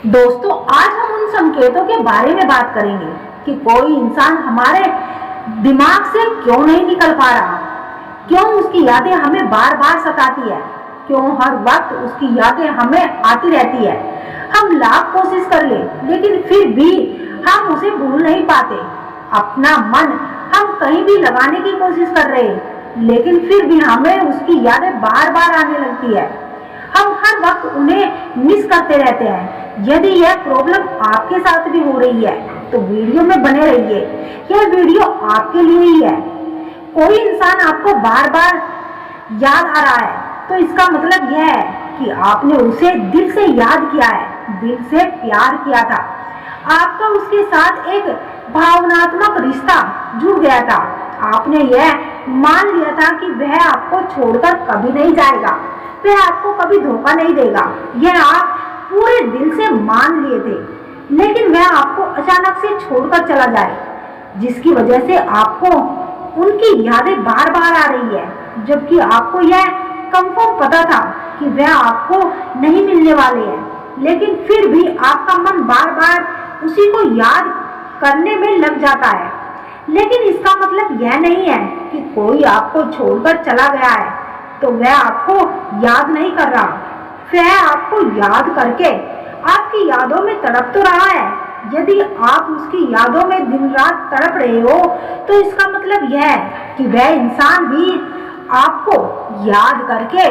दोस्तों, आज हम उन संकेतों के बारे में बात करेंगे कि कोई इंसान हमारे दिमाग से क्यों नहीं निकल पा रहा, क्यों उसकी यादें हमें बार बार सताती है, क्यों हर वक्त उसकी यादें हमें आती रहती है। हम लाख कोशिश कर ले लेकिन फिर भी हम उसे भूल नहीं पाते। अपना मन हम कहीं भी लगाने की कोशिश कर रहे हैं लेकिन फिर भी हमें उसकी यादें बार बार आने लगती है। हम हर वक्त उन्हें मिस करते रहते हैं। यदि यह प्रॉब्लम आपके साथ भी हो रही है तो वीडियो में बने रहिए, यह वीडियो आपके लिए ही है। कोई इंसान आपको बार बार याद आ रहा है तो इसका मतलब यह है कि आपने उसे दिल से याद किया है, दिल से प्यार किया था। आपका उसके साथ एक भावनात्मक रिश्ता जुड़ गया था। आपने यह मान लिया था कि वह आपको छोड़कर कभी नहीं जाएगा, वह आपको कभी धोखा नहीं देगा। यह आप पूरे दिल से मान लिए थे, लेकिन वह आपको अचानक से छोड़कर चला जाए, जिसकी वजह से आपको उनकी यादें बार बार आ रही है, जबकि आपको यह कंफर्म पता था कि वह आपको नहीं मिलने वाले हैं। लेकिन फिर भी आपका मन बार बार उसी को याद करने में लग जाता है। लेकिन इसका मतलब यह नहीं है कि कोई आपको छोड़कर चला गया है तो वह आपको याद नहीं कर रहा, वह आपको याद करके आपकी यादों में तड़प तो रहा है। यदि आप उसकी यादों में दिन रात तड़प रहे हो तो इसका मतलब यह है कि वह इंसान भी आपको याद करके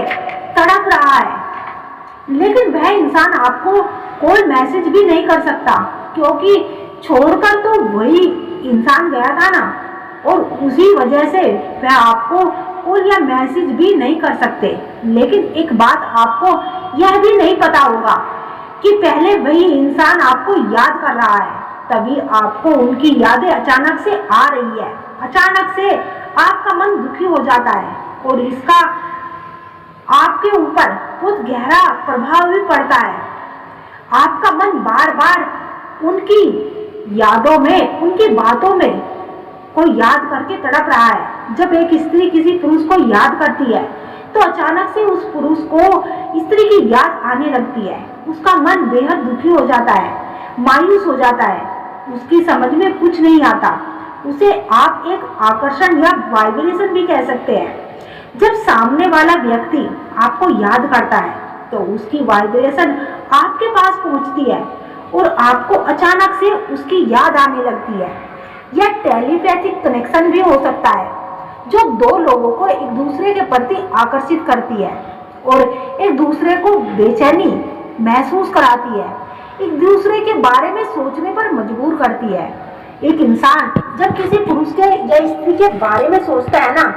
तड़प रहा है। लेकिन वह इंसान आपको कोई मैसेज भी नहीं कर सकता, क्योंकि छोड़कर तो वही इंसान गया था ना, और उसी वजह से वह आपको कोई यह मैसेज भी नहीं कर सकते। लेकिन एक बात आपको यह भी नहीं पता होगा कि पहले वही इंसान आपको याद कर रहा है, तभी आपको उनकी यादें अचानक से आ रही है। अचानक से आपका मन दुखी हो जाता है और इसका आपके ऊपर बहुत गहरा प्रभाव भी पड़ता है। आपका मन बार बार उनकी यादों में, उनकी बातों में को याद करके तड़प रहा है। जब एक स्त्री किसी पुरुष को याद करती है तो अचानक से उस पुरुष को स्त्री की याद आने लगती है। उसका मन बेहद दुखी हो जाता है, मायूस हो जाता है, उसकी समझ में कुछ नहीं आता। उसे आप एक आकर्षण या वाइब्रेशन भी कह सकते हैं। जब सामने वाला व्यक्ति आपको याद करता है तो उसकी वाइब्रेशन आपके पास पहुंचती है और आपको अचानक से उसकी याद आने लगती है। यह टेलीपैथिक कनेक्शन भी हो सकता है, जो दो लोगों को एक दूसरे के प्रति आकर्षित करती है और एक दूसरे को बेचैनी महसूस कराती है, एक दूसरे के बारे में सोचने पर मजबूर करती है। एक इंसान जब किसी पुरुष के या स्त्री के बारे में सोचता है ना,